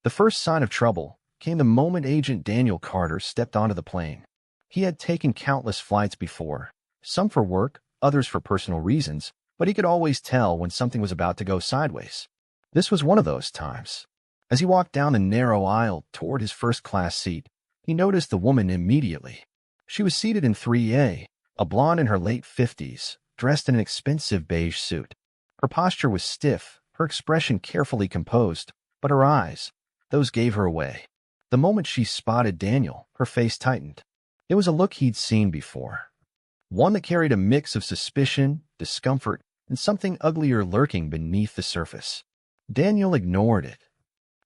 The first sign of trouble came the moment Agent Daniel Carter stepped onto the plane. He had taken countless flights before, some for work, others for personal reasons, but he could always tell when something was about to go sideways. This was one of those times. As he walked down the narrow aisle toward his first-class seat, he noticed the woman immediately. She was seated in 3A, a blonde in her late 50s, dressed in an expensive beige suit. Her posture was stiff, her expression carefully composed, but her eyes, those gave her away. The moment she spotted Daniel, her face tightened. It was a look he'd seen before. One that carried a mix of suspicion, discomfort, and something uglier lurking beneath the surface. Daniel ignored it.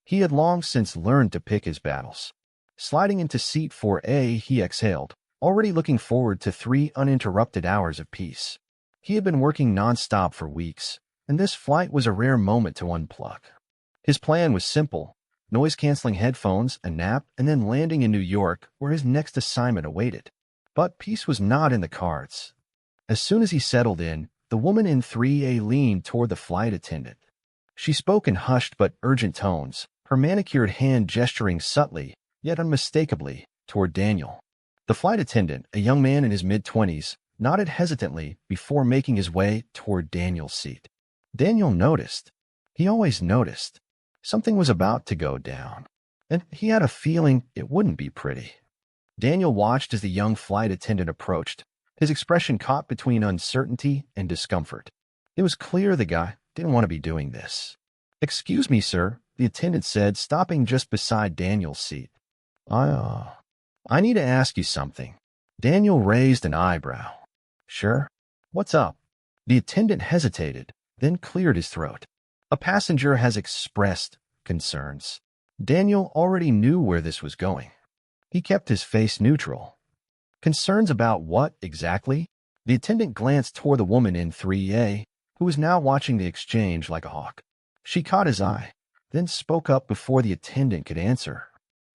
He had long since learned to pick his battles. Sliding into seat 4A, he exhaled, already looking forward to 3 uninterrupted hours of peace. He had been working nonstop for weeks, and this flight was a rare moment to unplug. His plan was simple: noise-canceling headphones, a nap, and then landing in New York, where his next assignment awaited. But peace was not in the cards. As soon as he settled in, the woman in 3A leaned toward the flight attendant. She spoke in hushed but urgent tones, her manicured hand gesturing subtly, yet unmistakably, toward Daniel. The flight attendant, a young man in his mid-20s, nodded hesitantly before making his way toward Daniel's seat. Daniel noticed. He always noticed. Something was about to go down, and he had a feeling it wouldn't be pretty. Daniel watched as the young flight attendant approached, his expression caught between uncertainty and discomfort. It was clear the guy didn't want to be doing this. "Excuse me, sir," the attendant said, stopping just beside Daniel's seat. I need to ask you something." Daniel raised an eyebrow. "Sure. What's up?" The attendant hesitated, then cleared his throat. "A passenger has expressed concerns." Daniel already knew where this was going. He kept his face neutral. "Concerns about what, exactly?" The attendant glanced toward the woman in 3A, who was now watching the exchange like a hawk. She caught his eye, then spoke up before the attendant could answer.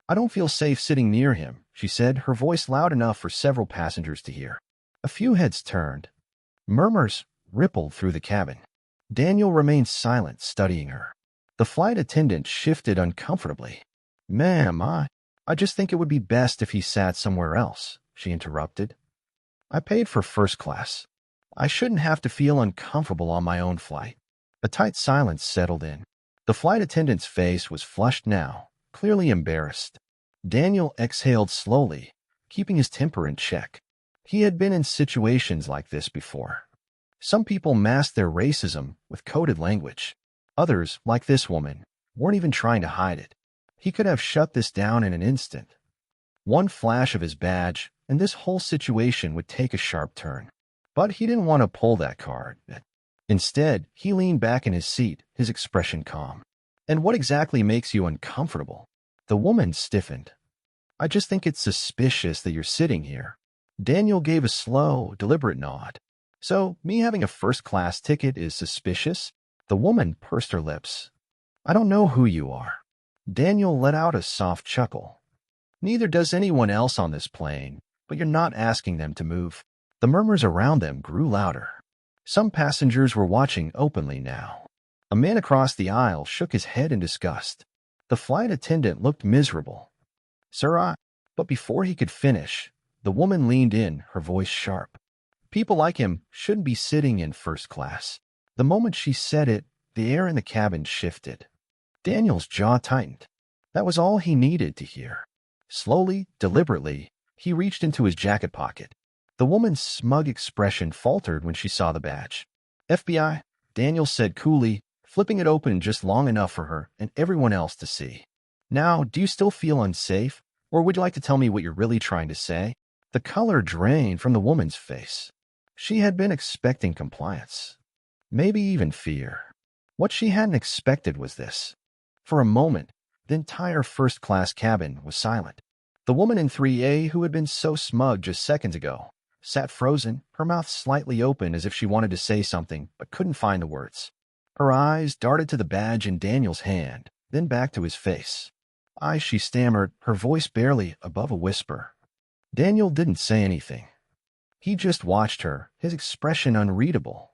"I don't feel safe sitting near him," she said, her voice loud enough for several passengers to hear. A few heads turned. Murmurs rippled through the cabin. Daniel remained silent, studying her. The flight attendant shifted uncomfortably. "Ma'am, I just think it would be best if he sat somewhere else," she interrupted. "I paid for first class. I shouldn't have to feel uncomfortable on my own flight." A tight silence settled in. The flight attendant's face was flushed now, clearly embarrassed. Daniel exhaled slowly, keeping his temper in check. He had been in situations like this before. Some people masked their racism with coded language. Others, like this woman, weren't even trying to hide it. He could have shut this down in an instant. One flash of his badge, and this whole situation would take a sharp turn. But he didn't want to pull that card. Instead, he leaned back in his seat, his expression calm. "And what exactly makes you uncomfortable?" The woman stiffened. "I just think it's suspicious that you're sitting here." Daniel gave a slow, deliberate nod. "So, me having a first-class ticket is suspicious?" The woman pursed her lips. "I don't know who you are." Daniel let out a soft chuckle. "Neither does anyone else on this plane, but you're not asking them to move." The murmurs around them grew louder. Some passengers were watching openly now. A man across the aisle shook his head in disgust. The flight attendant looked miserable. "Sir, But before he could finish, the woman leaned in, her voice sharp. "People like him shouldn't be sitting in first class." The moment she said it, the air in the cabin shifted. Daniel's jaw tightened. That was all he needed to hear. Slowly, deliberately, he reached into his jacket pocket. The woman's smug expression faltered when she saw the badge. "FBI," Daniel said coolly, flipping it open just long enough for her and everyone else to see. "Now, do you still feel unsafe, or would you like to tell me what you're really trying to say?" The color drained from the woman's face. She had been expecting compliance. Maybe even fear. What she hadn't expected was this. For a moment, the entire first-class cabin was silent. The woman in 3A, who had been so smug just seconds ago, sat frozen, her mouth slightly open as if she wanted to say something but couldn't find the words. Her eyes darted to the badge in Daniel's hand, then back to his face. She stammered, her voice barely above a whisper. Daniel didn't say anything. He just watched her, his expression unreadable.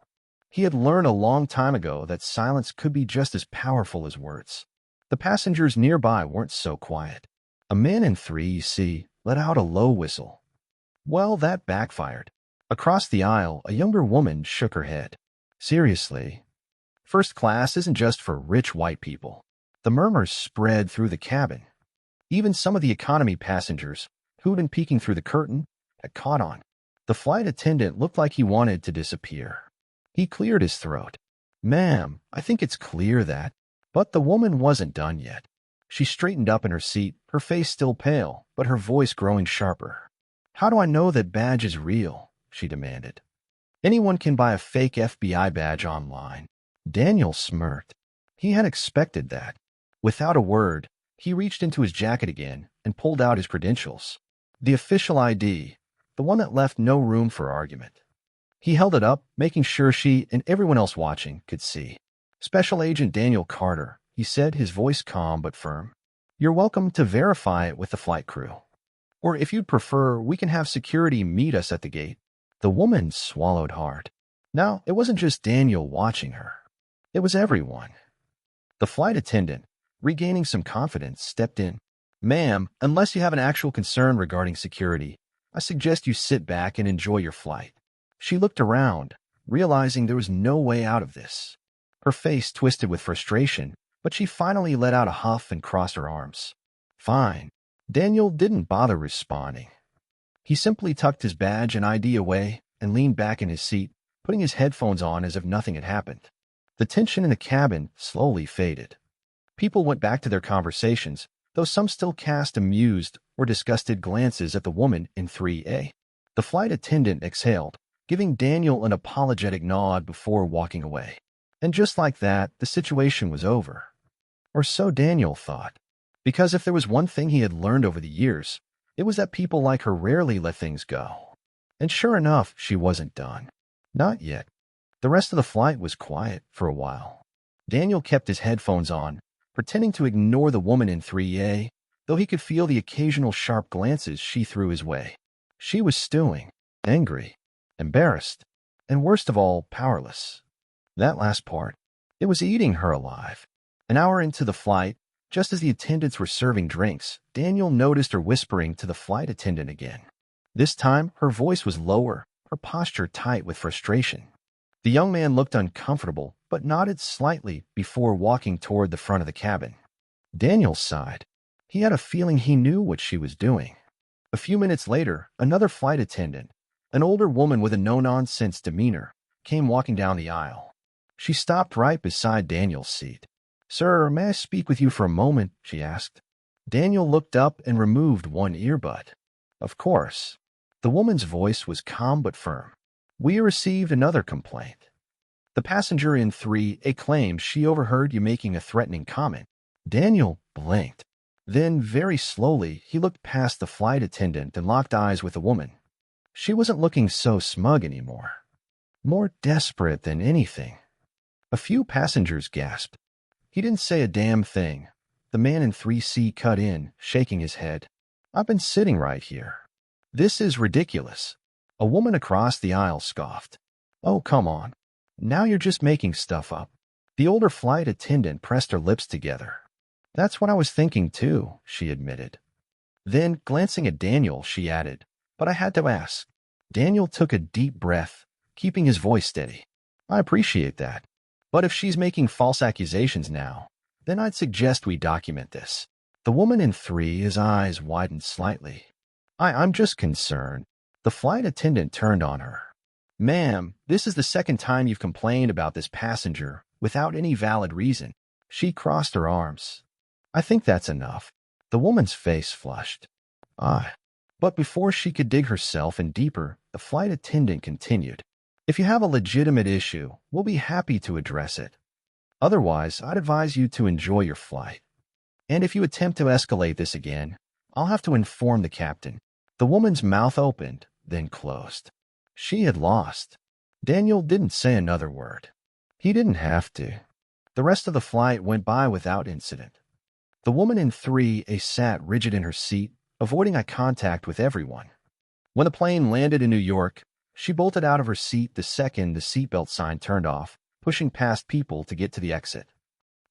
He had learned a long time ago that silence could be just as powerful as words. The passengers nearby weren't so quiet. A man in 3C let out a low whistle. Well, that backfired. Across the aisle, a younger woman shook her head. Seriously, first class isn't just for rich white people. The murmurs spread through the cabin. Even some of the economy passengers, who'd been peeking through the curtain, had caught on. The flight attendant looked like he wanted to disappear. He cleared his throat. "Ma'am, I think it's clear that..." But the woman wasn't done yet. She straightened up in her seat, her face still pale, but her voice growing sharper. "How do I know that badge is real?" she demanded. "Anyone can buy a fake FBI badge online." Daniel smirked. He had expected that. Without a word, he reached into his jacket again and pulled out his credentials. The official ID, the one that left no room for argument. He held it up, making sure she and everyone else watching could see. "Special Agent Daniel Carter," he said, his voice calm but firm. "You're welcome to verify it with the flight crew. Or if you'd prefer, we can have security meet us at the gate." The woman swallowed hard. Now, it wasn't just Daniel watching her. It was everyone. The flight attendant, regaining some confidence, stepped in. "Ma'am, unless you have an actual concern regarding security, I suggest you sit back and enjoy your flight." She looked around, realizing there was no way out of this. Her face twisted with frustration, but she finally let out a huff and crossed her arms. "Fine." Daniel didn't bother responding. He simply tucked his badge and ID away and leaned back in his seat, putting his headphones on as if nothing had happened. The tension in the cabin slowly faded. People went back to their conversations, though some still cast amused or disgusted glances at the woman in 3A. The flight attendant exhaled, giving Daniel an apologetic nod before walking away. And just like that, the situation was over. Or so Daniel thought. Because if there was one thing he had learned over the years, it was that people like her rarely let things go. And sure enough, she wasn't done. Not yet. The rest of the flight was quiet for a while. Daniel kept his headphones on, pretending to ignore the woman in 3A, though he could feel the occasional sharp glances she threw his way. She was stewing, angry, embarrassed, and worst of all, powerless. That last part, it was eating her alive. An hour into the flight, just as the attendants were serving drinks, Daniel noticed her whispering to the flight attendant again. This time, her voice was lower, her posture tight with frustration. The young man looked uncomfortable, but nodded slightly before walking toward the front of the cabin. Daniel sighed. He had a feeling he knew what she was doing. A few minutes later, another flight attendant, an older woman with a no-nonsense demeanor, came walking down the aisle. She stopped right beside Daniel's seat. "Sir, may I speak with you for a moment?" she asked. Daniel looked up and removed one earbud. "Of course." The woman's voice was calm but firm. "We received another complaint. The passenger in 3A claims she overheard you making a threatening comment." Daniel blinked. Then, very slowly, he looked past the flight attendant and locked eyes with the woman. She wasn't looking so smug anymore. More desperate than anything. A few passengers gasped. "He didn't say a damn thing." The man in 3C cut in, shaking his head. "I've been sitting right here. This is ridiculous." A woman across the aisle scoffed. "Oh, come on. Now you're just making stuff up." The older flight attendant pressed her lips together. "That's what I was thinking too," she admitted. Then, glancing at Daniel, she added, "But I had to ask." Daniel took a deep breath, keeping his voice steady. "I appreciate that. But if she's making false accusations now, then I'd suggest we document this." The woman in 3's eyes widened slightly. I'm just concerned." The flight attendant turned on her. "Ma'am, this is the second time you've complained about this passenger without any valid reason." She crossed her arms. "I think that's enough." The woman's face flushed. "Ah." But before she could dig herself in deeper, the flight attendant continued. "If you have a legitimate issue, we'll be happy to address it. Otherwise, I'd advise you to enjoy your flight. And if you attempt to escalate this again, I'll have to inform the captain." The woman's mouth opened, then closed. She had lost. Daniel didn't say another word. He didn't have to. The rest of the flight went by without incident. The woman in 3A sat rigid in her seat, avoiding eye contact with everyone. When the plane landed in New York, she bolted out of her seat the second the seatbelt sign turned off, pushing past people to get to the exit.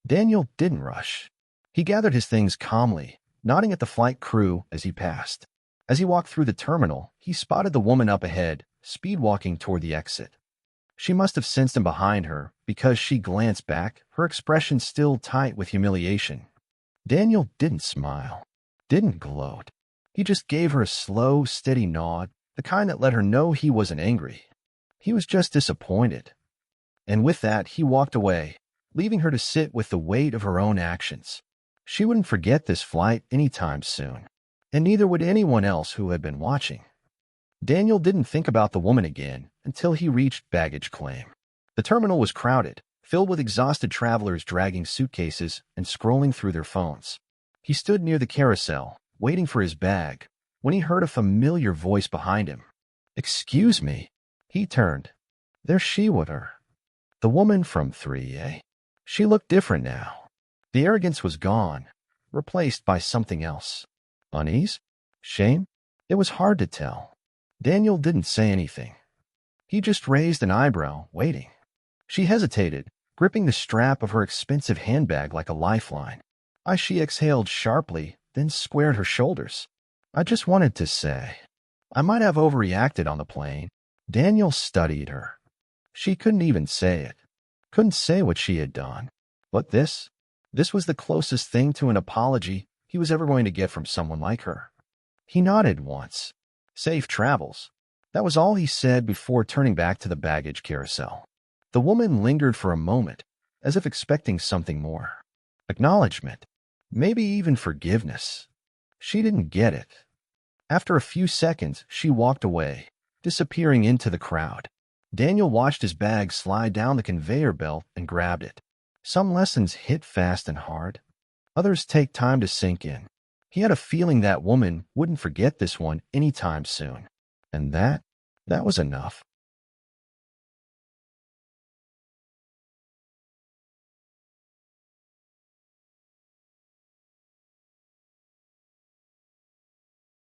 Daniel didn't rush. He gathered his things calmly, nodding at the flight crew as he passed. As he walked through the terminal, he spotted the woman up ahead, speed-walking toward the exit. She must have sensed him behind her, because she glanced back, her expression still tight with humiliation. Daniel didn't smile, didn't gloat. He just gave her a slow, steady nod, the kind that let her know he wasn't angry. He was just disappointed. And with that, he walked away, leaving her to sit with the weight of her own actions. She wouldn't forget this flight anytime soon, and neither would anyone else who had been watching. Daniel didn't think about the woman again until he reached baggage claim. The terminal was crowded, filled with exhausted travelers dragging suitcases and scrolling through their phones. He stood near the carousel, waiting for his bag, when he heard a familiar voice behind him. "Excuse me." He turned. There she with her. The woman from 3A. She looked different now. The arrogance was gone, replaced by something else. Unease? Shame? It was hard to tell. Daniel didn't say anything. He just raised an eyebrow, waiting. She hesitated, gripping the strap of her expensive handbag like a lifeline. She exhaled sharply, then squared her shoulders. "I just wanted to say, I might have overreacted on the plane." Daniel studied her. She couldn't even say it. Couldn't say what she had done. But this was the closest thing to an apology he was ever going to get from someone like her. He nodded once. Safe travels. That was all he said before turning back to the baggage carousel. The woman lingered for a moment, as if expecting something more. Acknowledgement. Maybe even forgiveness. She didn't get it. After a few seconds, she walked away, disappearing into the crowd. Daniel watched his bag slide down the conveyor belt and grabbed it. Some lessons hit fast and hard. Others take time to sink in. He had a feeling that woman wouldn't forget this one anytime soon. And that was enough.